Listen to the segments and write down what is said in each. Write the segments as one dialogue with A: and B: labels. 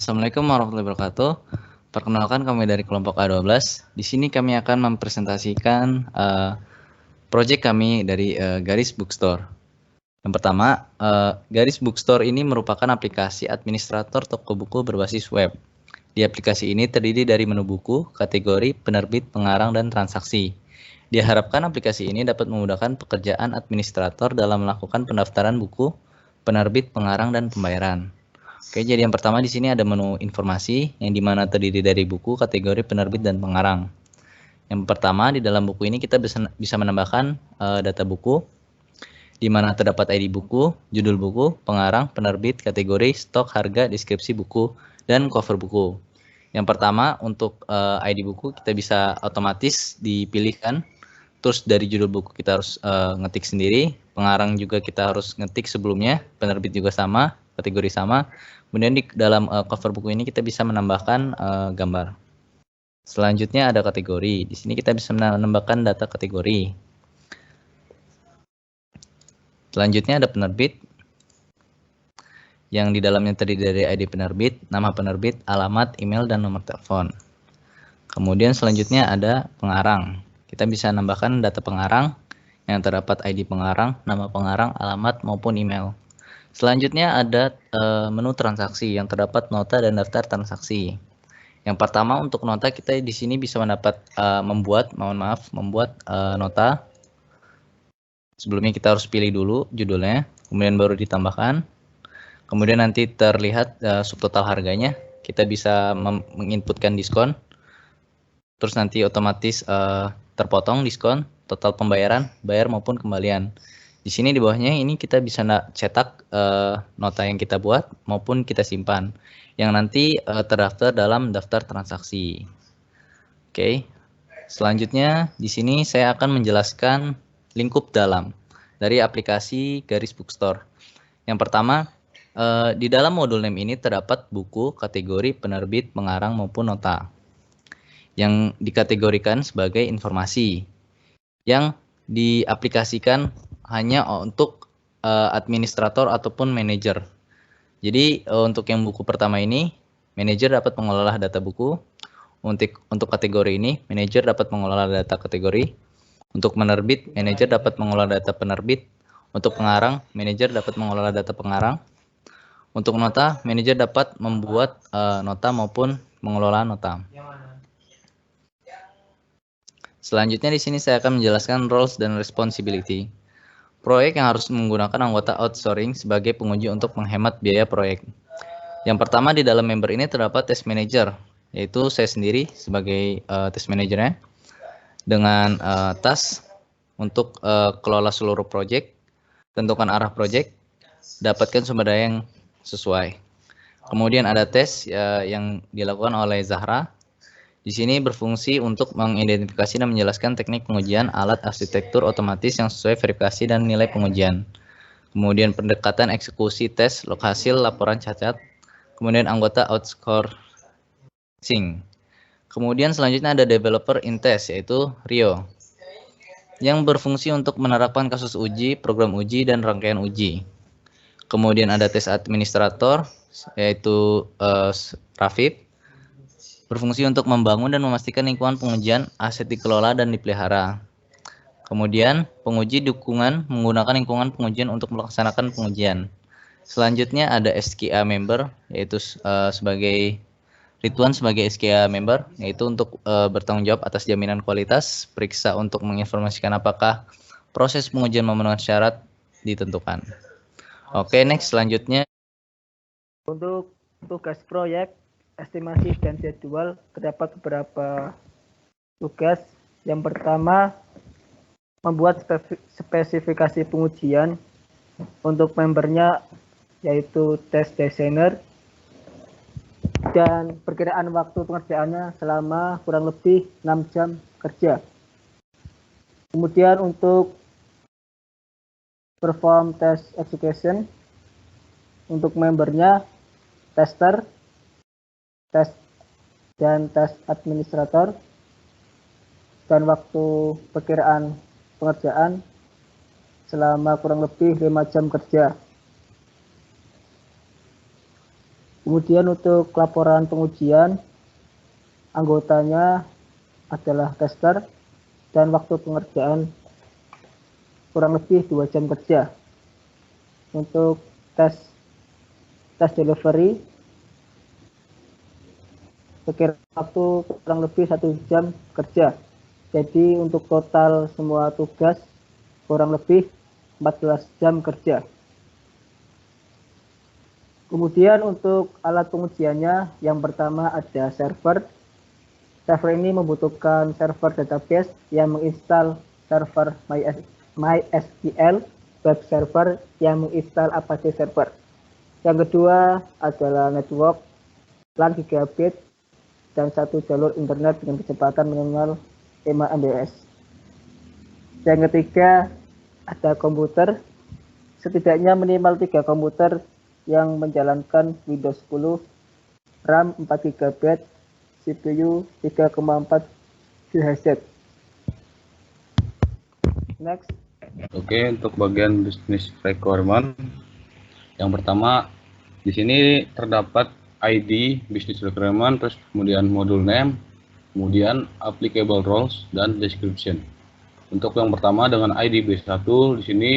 A: Assalamualaikum warahmatullahi wabarakatuh. Perkenalkan kami dari kelompok A12. Di sini kami akan mempresentasikan proyek kami dari Garis Bookstore. Yang pertama, Garis Bookstore ini merupakan aplikasi administrator toko buku berbasis web. Di aplikasi ini terdiri dari menu buku, kategori, penerbit, pengarang, dan transaksi. Diharapkan aplikasi ini dapat memudahkan pekerjaan administrator dalam melakukan pendaftaran buku, penerbit, pengarang, dan pembayaran. Oke, jadi yang pertama di sini ada menu informasi yang dimana terdiri dari buku, kategori, penerbit, dan pengarang. Yang pertama di dalam buku ini kita bisa menambahkan data buku, di mana terdapat ID buku, judul buku, pengarang, penerbit, kategori, stok, harga, deskripsi buku, dan cover buku. Yang pertama untuk ID buku kita bisa otomatis dipilihkan. Terus dari judul buku kita harus ngetik sendiri, pengarang juga kita harus ngetik sebelumnya, penerbit juga sama, kategori sama. Kemudian di dalam cover buku ini kita bisa menambahkan gambar. Selanjutnya ada kategori. Di sini kita bisa menambahkan data kategori. Selanjutnya ada penerbit, yang di dalamnya terdiri dari ID penerbit, nama penerbit, alamat, email, dan nomor telepon. Kemudian selanjutnya ada pengarang. Kita bisa menambahkan data pengarang yang terdapat ID pengarang, nama pengarang, alamat, maupun email. Selanjutnya ada menu transaksi yang terdapat nota dan daftar transaksi. Yang pertama untuk nota kita di sini bisa mendapat membuat nota. Sebelumnya kita harus pilih dulu judulnya, kemudian baru ditambahkan. Kemudian nanti terlihat subtotal harganya. Kita bisa menginputkan diskon. Terus nanti otomatis terpotong diskon, total pembayaran, bayar maupun kembalian. Di sini di bawahnya ini kita bisa cetak nota yang kita buat maupun kita simpan yang nanti terdaftar dalam daftar transaksi. Oke. Selanjutnya di sini saya akan menjelaskan lingkup dalam dari aplikasi Garis Bookstore. Yang pertama, di dalam modul name ini terdapat buku, kategori, penerbit, pengarang maupun nota yang dikategorikan sebagai informasi yang diaplikasikan hanya untuk administrator ataupun manajer. Jadi untuk yang buku pertama ini, manajer dapat mengelola data buku. Untuk kategori ini, manajer dapat mengelola data kategori. Untuk penerbit, manajer dapat mengelola data penerbit. Untuk pengarang, manajer dapat mengelola data pengarang. Untuk nota, manajer dapat membuat nota maupun mengelola nota. Selanjutnya di sini saya akan menjelaskan roles dan responsibility. Proyek yang harus menggunakan anggota outsourcing sebagai penguji untuk menghemat biaya proyek. Yang pertama di dalam member ini terdapat test manager, yaitu saya sendiri sebagai test manajernya dengan task untuk kelola seluruh proyek, tentukan arah proyek, dapatkan sumber daya yang sesuai. Kemudian ada tes yang dilakukan oleh Zahra. Di sini berfungsi untuk mengidentifikasi dan menjelaskan teknik pengujian alat arsitektur otomatis yang sesuai verifikasi dan nilai pengujian. Kemudian pendekatan eksekusi tes, log hasil, laporan cacat. Kemudian anggota outsourcing. Kemudian selanjutnya ada developer in test, yaitu Rio, yang berfungsi untuk menerapkan kasus uji, program uji, dan rangkaian uji. Kemudian ada tes administrator, yaitu Rafif, berfungsi untuk membangun dan memastikan lingkungan pengujian aset dikelola dan dipelihara. Kemudian penguji dukungan menggunakan lingkungan pengujian untuk melaksanakan pengujian. Selanjutnya ada SKA member, yaitu sebagai Ridwan sebagai SKA member, yaitu untuk bertanggung jawab atas jaminan kualitas, periksa untuk menginformasikan apakah proses pengujian memenuhi syarat ditentukan. Oke, next selanjutnya.
B: Untuk tugas proyek, estimasi dan jadwal terdapat beberapa tugas. Yang pertama, membuat spesifikasi pengujian untuk membernya, yaitu test designer, dan perkiraan waktu pengerjaannya selama kurang lebih 6 jam kerja. Kemudian untuk perform test execution untuk membernya, tester, tes dan tes administrator, dan waktu perkiraan pengerjaan selama kurang lebih 5 jam kerja. Kemudian untuk laporan pengujian, anggotanya adalah tester dan waktu pengerjaan kurang lebih 2 jam kerja. Untuk tes delivery, sekira waktu kurang lebih 1 jam kerja. Jadi untuk total semua tugas kurang lebih 14 jam kerja. Kemudian untuk alat pengujiannya, yang pertama ada server. Server ini membutuhkan server database yang menginstal server MySQL, web server yang menginstal Apache server. Yang kedua adalah network, LAN gigabit, dan 1 jalur internet dengan kecepatan minimal 5 Mbps. Yang ketiga ada komputer, setidaknya minimal 3 komputer yang menjalankan Windows 10, RAM 4 GB, CPU 3,4 GHz. Next.
C: Oke, untuk bagian business requirement, yang pertama di sini terdapat ID business requirement, terus kemudian module name, kemudian applicable roles dan description. Untuk yang pertama dengan ID B1 di sini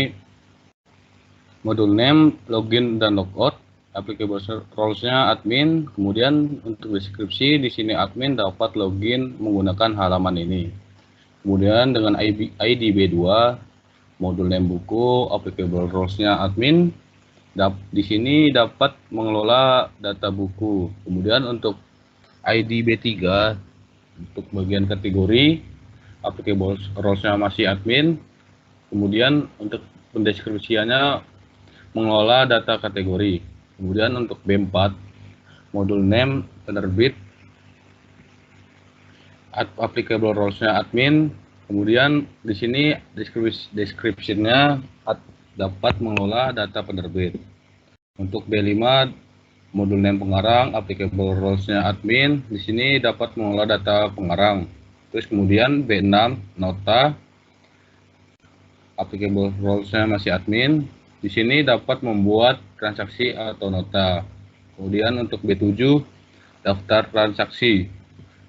C: module name, login dan logout, applicable roles-nya admin, kemudian untuk deskripsi di sini admin dapat login menggunakan halaman ini. Kemudian dengan ID B2, modul name buku, applicable roles-nya admin, di sini dapat mengelola data buku. Kemudian untuk ID B3, untuk bagian kategori, applicable roles-nya masih admin. Kemudian untuk pendeskripsiannya mengelola data kategori. Kemudian untuk B4, modul name penerbit, applicable roles-nya admin. Kemudian di sini description-nya dapat mengelola data penerbit. Untuk B5, modul name pengarang, applicable roles-nya admin. Di sini dapat mengelola data pengarang. Terus kemudian B6, nota, applicable roles-nya masih admin. Di sini dapat membuat transaksi atau nota. Kemudian untuk B7, daftar transaksi,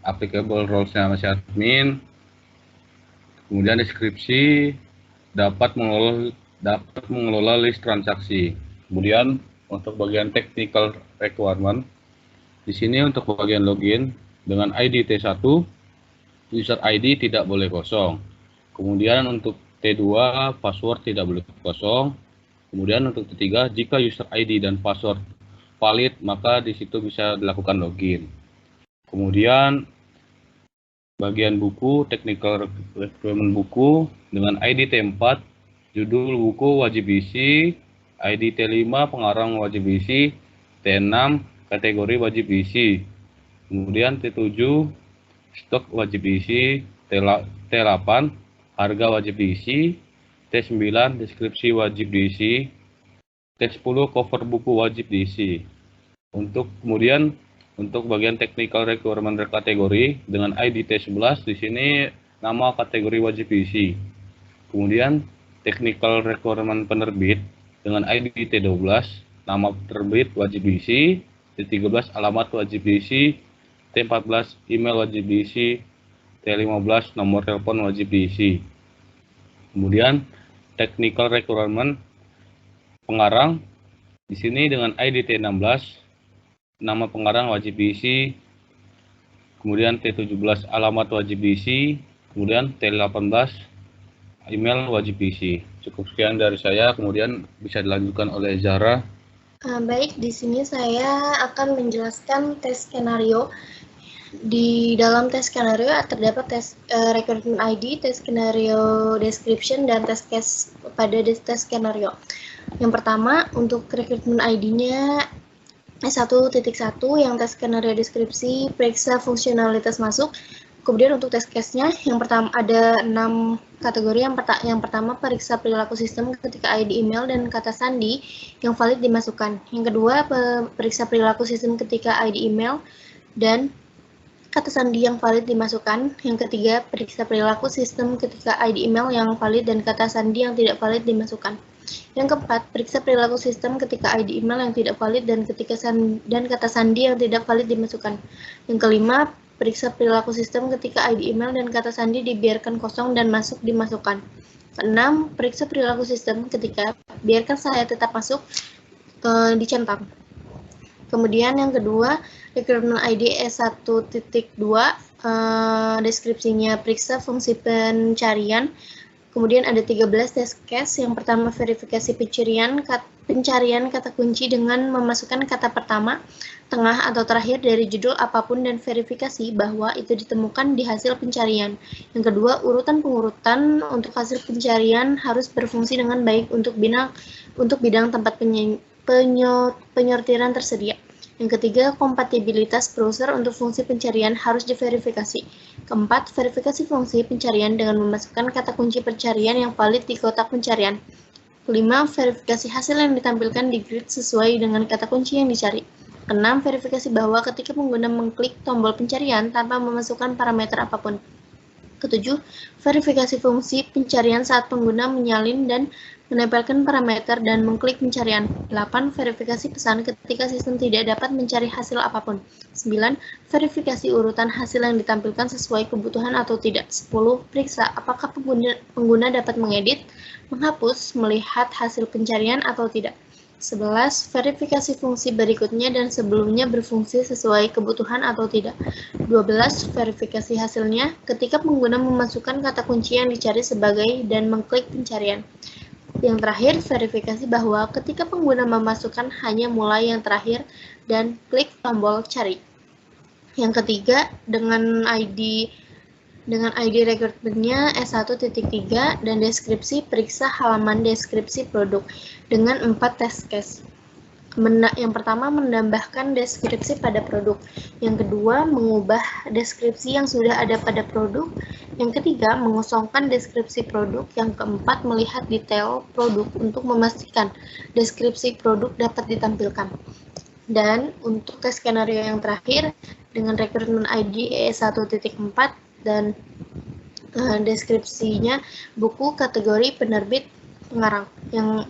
C: applicable roles-nya masih admin. Kemudian deskripsi, dapat mengelola list transaksi. Kemudian untuk bagian technical requirement, di sini untuk bagian login dengan ID T1, user ID tidak boleh kosong. Kemudian untuk T2, password tidak boleh kosong. Kemudian untuk T3, jika user ID dan password valid, maka di situ bisa dilakukan login. Kemudian bagian buku, technical requirement buku dengan ID T4, judul buku wajib isi, ID T5, pengarang wajib isi, T6, kategori wajib isi. Kemudian T7, stok wajib isi, T8, harga wajib diisi, T9, deskripsi wajib diisi, T10, cover buku wajib diisi. Kemudian untuk bagian technical requirement kategori dengan ID T11, di sini nama kategori wajib diisi. Kemudian technical requirement penerbit dengan ID T12, nama penerbit wajib diisi, T13, alamat wajib diisi, T14, email wajib diisi, T15, nomor telepon wajib diisi. Kemudian technical requirement pengarang di sini dengan ID T16, nama pengarang wajib diisi. Kemudian T17, alamat wajib diisi. Kemudian T18, email wajib diisi. Cukup sekian dari saya, kemudian bisa dilanjutkan oleh Zahra.
D: Baik, di sini saya akan menjelaskan tes skenario. Di dalam tes skenario terdapat tes recruitment ID, tes skenario description, dan tes case pada tes skenario. Yang pertama, untuk recruitment ID-nya S1.1 yang tes skenario deskripsi, periksa fungsionalitas masuk. Kemudian untuk tes case-nya, yang pertama ada 6 kategori. Yang pertama, periksa perilaku sistem ketika ID email dan kata sandi yang valid dimasukkan. Yang kedua, periksa perilaku sistem ketika ID email dan kata sandi yang valid dimasukkan. Yang ketiga, periksa perilaku sistem ketika ID email yang valid dan kata sandi yang tidak valid dimasukkan. Yang keempat, periksa perilaku sistem ketika ID email yang tidak valid dan kata sandi yang tidak valid dimasukkan. Yang kelima, periksa perilaku sistem ketika ID email dan kata sandi dibiarkan kosong dan dimasukkan. Keenam, periksa perilaku sistem ketika biarkan saya tetap masuk dicentang. Kemudian yang kedua, recruitment ID S1.2, deskripsinya periksa fungsi pencarian. Kemudian ada 13 test case. Yang pertama, verifikasi pencarian kata kunci dengan memasukkan kata pertama, tengah, atau terakhir dari judul apapun dan verifikasi bahwa itu ditemukan di hasil pencarian. Yang kedua, pengurutan untuk hasil pencarian harus berfungsi dengan baik untuk bidang tempat penyortiran tersedia. Yang ketiga, kompatibilitas browser untuk fungsi pencarian harus diverifikasi. Keempat, verifikasi fungsi pencarian dengan memasukkan kata kunci pencarian yang valid di kotak pencarian. Kelima, verifikasi hasil yang ditampilkan di grid sesuai dengan kata kunci yang dicari. Keenam, verifikasi bahwa ketika pengguna mengklik tombol pencarian tanpa memasukkan parameter apapun. Ketujuh, verifikasi fungsi pencarian saat pengguna menyalin dan menempelkan parameter dan mengklik pencarian. 8. Verifikasi pesan ketika sistem tidak dapat mencari hasil apapun. 9. Verifikasi urutan hasil yang ditampilkan sesuai kebutuhan atau tidak. 10. Periksa apakah pengguna dapat mengedit, menghapus, melihat hasil pencarian atau tidak. 11. Verifikasi fungsi berikutnya dan sebelumnya berfungsi sesuai kebutuhan atau tidak. 12. Verifikasi hasilnya ketika pengguna memasukkan kata kunci yang dicari sebagai dan mengklik pencarian. Yang terakhir, verifikasi bahwa ketika pengguna memasukkan hanya mulai yang terakhir dan klik tombol cari. Yang ketiga, dengan ID rekrutmennya S1.3 dan deskripsi, periksa halaman deskripsi produk dengan 4 test case. Yang pertama, menambahkan deskripsi pada produk. Yang kedua, mengubah deskripsi yang sudah ada pada produk. Yang ketiga, mengosongkan deskripsi produk. Yang keempat, melihat detail produk untuk memastikan deskripsi produk dapat ditampilkan. Dan untuk tes skenario yang terakhir, dengan recruitment ID E1.4 dan deskripsinya buku, kategori, penerbit, pengarang.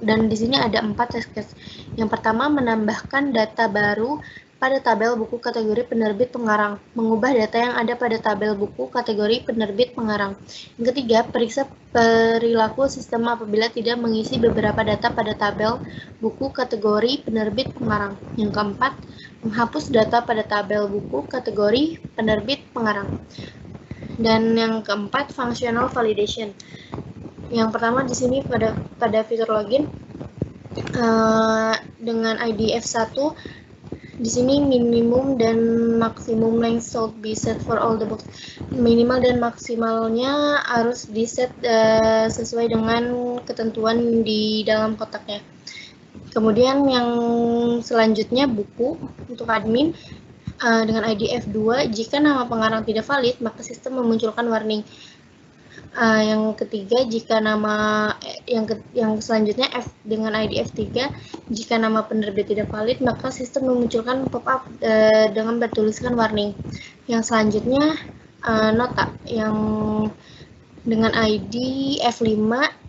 D: Dan di sini ada 4 test case. Yang pertama, menambahkan data baru pada tabel buku kategori penerbit pengarang, mengubah data yang ada pada tabel buku kategori penerbit pengarang. Yang ketiga, periksa perilaku sistem apabila tidak mengisi beberapa data pada tabel buku kategori penerbit pengarang. Yang keempat, menghapus data pada tabel buku kategori penerbit pengarang. Dan yang keempat, functional validation. Yang pertama di sini pada fitur login dengan ID F1, di sini minimum dan maksimum length should be set for all the box. Minimal dan maksimalnya harus di set sesuai dengan ketentuan di dalam kotaknya. Kemudian yang selanjutnya buku untuk admin dengan ID F2, jika nama pengarang tidak valid maka sistem memunculkan warning. Yang ketiga, jika nama yang selanjutnya F dengan ID F3, jika nama penerbit tidak valid maka sistem memunculkan pop-up dengan bertuliskan warning. Yang selanjutnya nota yang dengan ID F5,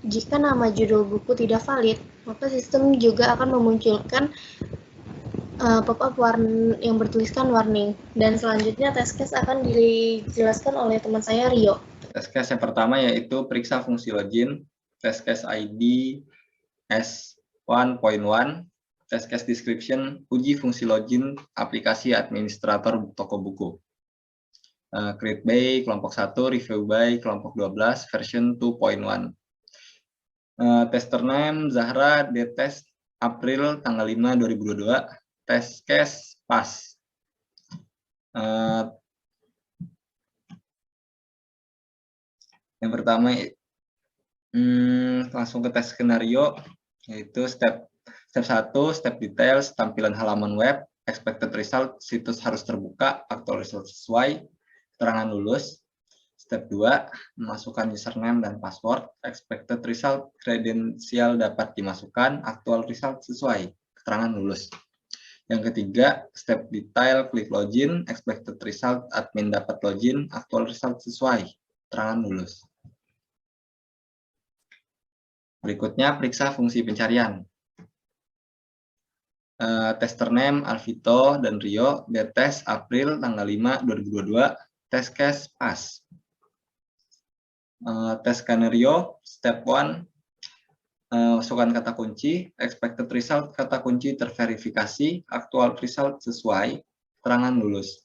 D: jika nama judul buku tidak valid maka sistem juga akan memunculkan pop-up yang bertuliskan warning. Dan selanjutnya test case akan dijelaskan oleh teman saya Rio.
E: Test case yang pertama yaitu periksa fungsi login, test case ID S1.1, test case description, uji fungsi login aplikasi administrator toko buku. Create by kelompok 1, review by kelompok 12, version 2.1. Tester name Zahra, date test April tanggal 5 2022, test case pass. Yang pertama langsung ke tes skenario, yaitu step 1, step details, tampilan halaman web, expected result, situs harus terbuka, actual result sesuai, keterangan lulus. Step 2, memasukkan username dan password, expected result, kredensial dapat dimasukkan, actual result sesuai, keterangan lulus. Yang ketiga, step detail, klik login, expected result, admin dapat login, actual result sesuai, keterangan lulus. Berikutnya, periksa fungsi pencarian. Tester name, Alvito, dan Rio, dites April tanggal 5, 2022, test case pass. Tes skenario, step 1, masukkan kata kunci, expected result kata kunci terverifikasi, actual result sesuai, keterangan lulus.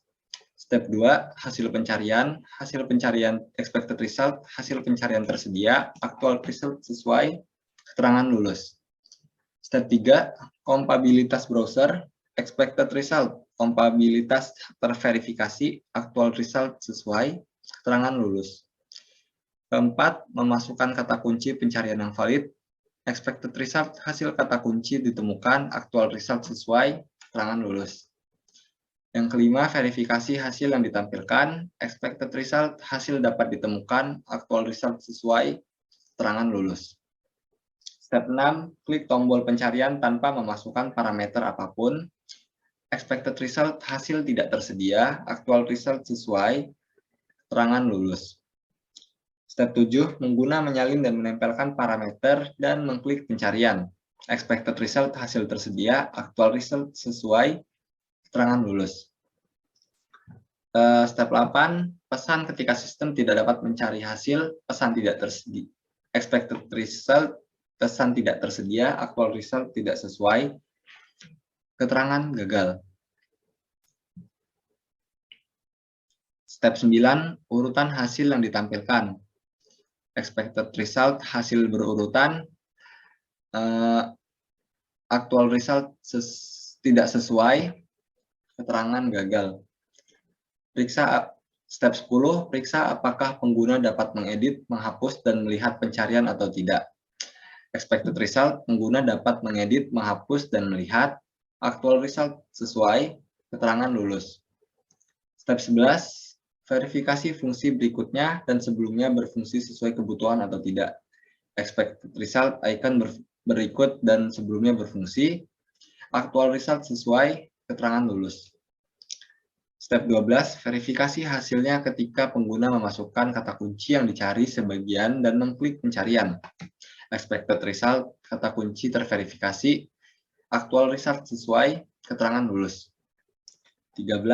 E: Step 2, hasil pencarian expected result, hasil pencarian tersedia, actual result sesuai, keterangan lulus. Step 3, kompabilitas browser, expected result, kompabilitas terverifikasi, actual result sesuai, keterangan lulus. Keempat, memasukkan kata kunci pencarian yang valid, expected result, hasil kata kunci ditemukan, actual result sesuai, keterangan lulus. Yang kelima, verifikasi hasil yang ditampilkan, expected result, hasil dapat ditemukan, actual result sesuai, keterangan lulus. Step 6, klik tombol pencarian tanpa memasukkan parameter apapun. Expected result, hasil tidak tersedia, actual result sesuai, keterangan lulus. Step 7, mengguna menyalin dan menempelkan parameter dan mengklik pencarian. Expected result, hasil tersedia, actual result sesuai, keterangan lulus. Step 8, pesan ketika sistem tidak dapat mencari hasil, pesan tidak tersedia. Expected result, pesan tidak tersedia, actual result tidak sesuai, keterangan gagal. Step 9, urutan hasil yang ditampilkan. Expected result, hasil berurutan, actual result tidak sesuai, keterangan gagal. Periksa step 10, periksa apakah pengguna dapat mengedit, menghapus, dan melihat pencarian atau tidak. Expected result, pengguna dapat mengedit, menghapus, dan melihat. Actual result sesuai, keterangan lulus. Step 11, verifikasi fungsi berikutnya dan sebelumnya berfungsi sesuai kebutuhan atau tidak. Expected result, icon berikut dan sebelumnya berfungsi. Actual result sesuai, keterangan lulus. Step 12, verifikasi hasilnya ketika pengguna memasukkan kata kunci yang dicari sebagian dan mengklik pencarian. Expected result, kata kunci terverifikasi, actual result sesuai, keterangan lulus. 13,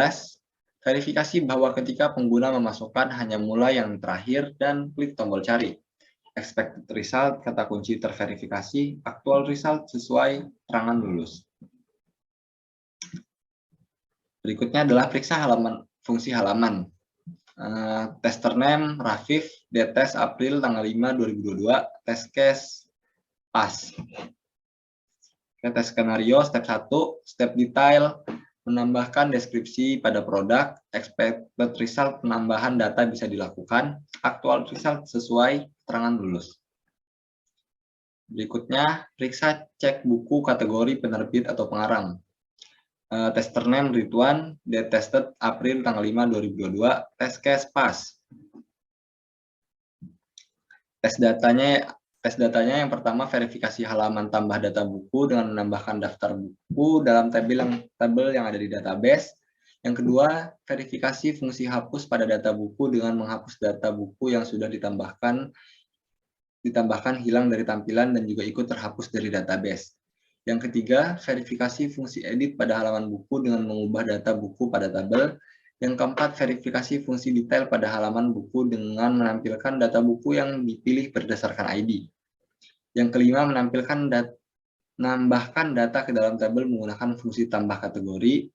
E: verifikasi bahwa ketika pengguna memasukkan hanya mulai yang terakhir dan klik tombol cari. Expected result, kata kunci terverifikasi, actual result sesuai, keterangan lulus. Berikutnya adalah periksa fungsi halaman. Tester name, Rafif, dites April tanggal 5, 2022, test case, pass. Tes skenario, step 1, step detail, menambahkan deskripsi pada produk, expected result, penambahan data bisa dilakukan, actual result sesuai, keterangan lulus. Berikutnya, periksa cek buku kategori penerbit atau pengarang. Tester name Ridwan, date tested April tanggal 5, 2022, test case pass. Tes datanya yang pertama, verifikasi halaman tambah data buku dengan menambahkan daftar buku dalam tabel yang ada di database. Yang kedua, verifikasi fungsi hapus pada data buku dengan menghapus data buku yang sudah ditambahkan hilang dari tampilan dan juga ikut terhapus dari database. Yang ketiga, verifikasi fungsi edit pada halaman buku dengan mengubah data buku pada tabel. Yang keempat, verifikasi fungsi detail pada halaman buku dengan menampilkan data buku yang dipilih berdasarkan ID. Yang kelima, menambahkan data ke dalam tabel menggunakan fungsi tambah kategori.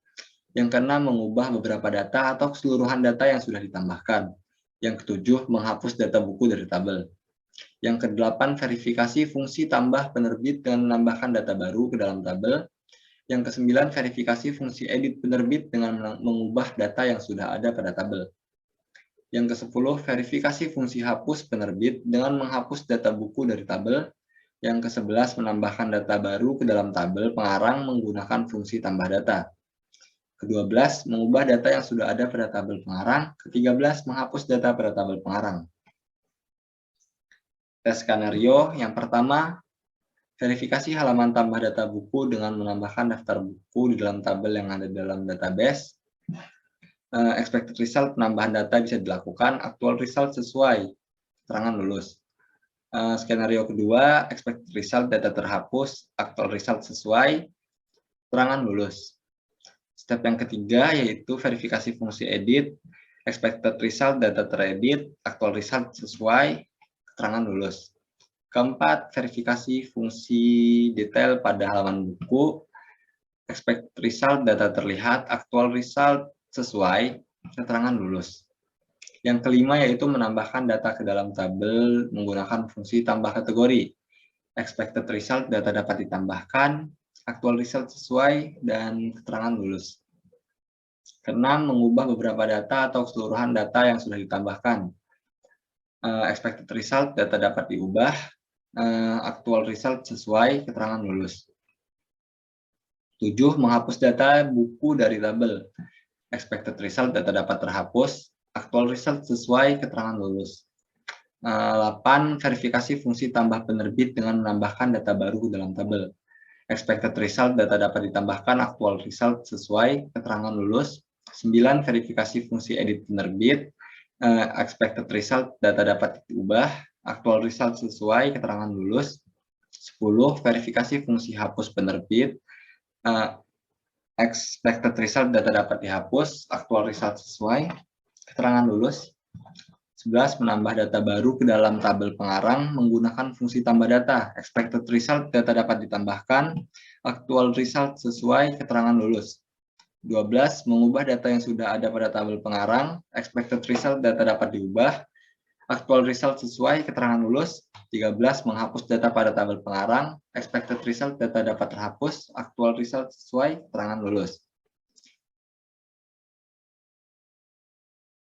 E: Yang keenam, mengubah beberapa data atau keseluruhan data yang sudah ditambahkan. Yang ketujuh, menghapus data buku dari tabel. Yang kedelapan, verifikasi fungsi tambah penerbit dengan menambahkan data baru ke dalam tabel. Yang kesembilan, verifikasi fungsi edit penerbit dengan mengubah data yang sudah ada pada tabel. Yang kesepuluh, verifikasi fungsi hapus penerbit dengan menghapus data buku dari tabel. Yang ke-11, menambahkan data baru ke dalam tabel pengarang menggunakan fungsi tambah data. Ke-12, mengubah data yang sudah ada pada tabel pengarang. Ke-13, menghapus data pada tabel pengarang. Tes skenario yang pertama, verifikasi halaman tambah data buku dengan menambahkan daftar buku di dalam tabel yang ada dalam database. Expected result, penambahan data bisa dilakukan, actual result sesuai, keterangan lulus. Skenario kedua, expected result data terhapus, actual result sesuai, keterangan lulus. Step yang ketiga yaitu verifikasi fungsi edit, expected result data teredit, actual result sesuai, keterangan lulus. Keempat, verifikasi fungsi detail pada halaman buku, expected result data terlihat, actual result sesuai, keterangan lulus. Yang kelima yaitu menambahkan data ke dalam tabel menggunakan fungsi tambah kategori. Expected result data dapat ditambahkan, actual result sesuai, dan keterangan lulus. Keenam, mengubah beberapa data atau keseluruhan data yang sudah ditambahkan. Expected result data dapat diubah, actual result sesuai, keterangan lulus. 7. Menghapus data buku dari tabel. Expected result data dapat terhapus, actual result sesuai, keterangan lulus. 8. Verifikasi fungsi tambah penerbit dengan menambahkan data baru ke dalam tabel. Expected result data dapat ditambahkan, actual result sesuai, keterangan lulus. 9. Verifikasi fungsi edit penerbit. Expected result data dapat diubah, actual result sesuai, keterangan lulus. 10. Verifikasi fungsi hapus penerbit. Expected result data dapat dihapus, actual result sesuai, keterangan lulus. 11. Menambah data baru ke dalam tabel pengarang menggunakan fungsi tambah data. Expected result data dapat ditambahkan, actual result sesuai, keterangan lulus. 12. Mengubah data yang sudah ada pada tabel pengarang. Expected result data dapat diubah, actual result sesuai, keterangan lulus. 13. Menghapus data pada tabel pengarang. Expected result data dapat terhapus, actual result sesuai, keterangan lulus.